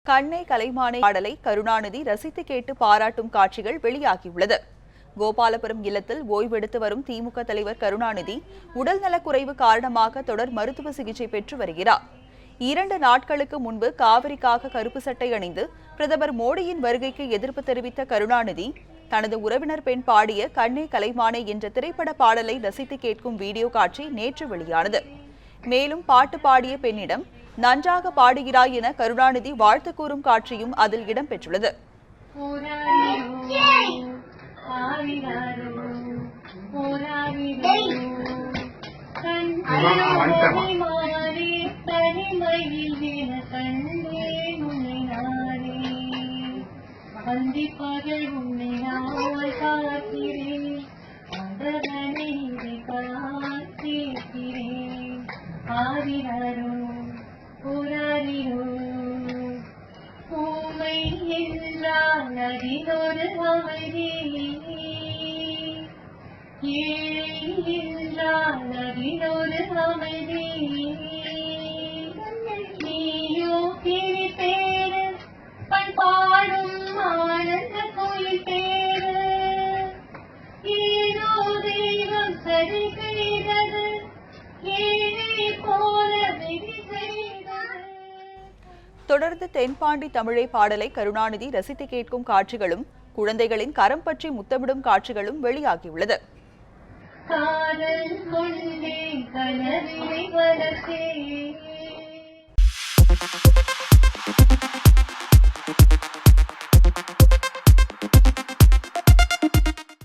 கண்ணே கலைமானே பாடலை கருணாநிதி ரசித்து கேட்டு பாராட்டும் காட்சிகள் வெளியாகியுள்ளது. கோபாலபுரம் இல்லத்தில் ஓய்வெடுத்து வரும் திமுக தலைவர் கருணாநிதி உடல்நலக்குறைவு காரணமாக தொடர் மருத்துவ சிகிச்சை பெற்று வருகிறார். 2 நாட்களுக்கு முன்பு காவிரிக்காக கருப்பு சட்டை அணிந்து பிரதமர் மோடியின் வருகைக்கு எதிர்ப்பு தெரிவித்த கருணாநிதி தனது உறவினர் பெண் பாடிய கண்ணே கலைமானே என்ற திரைப்பட பாடலை ரசித்து கேட்கும் வீடியோ காட்சி நேற்று வெளியானது. மேலும் பாட்டு பாடிய பெண்ணிடம் நன்றாக பாடுகிறாய் என கருணாநிதி வாழ்த்து கூறும் காட்சியும் அதில் இடம்பெற்றுள்ளது. பூமை என்றால் நதினொரு அமைதி, ஏழை என்றால் நதினொரு அமைதி. நீயோ கிளி பேரு பண்பாடும் ஆனந்த கோயில் பேரு, ஏதோ தெய்வம் சரி செய்தது, ஏழை போல விதி செய்தது. தொடர்ந்து தென்பாண்டி தமிழை பாடலை கருணாநிதி ரசித்து கேட்கும் காட்சிகளும் குழந்தைகளின் கரம் பற்றி முத்தமிடும் காட்சிகளும் வெளியாகியுள்ளது. காதல் கொண்டே கனவினை வளர்த்தே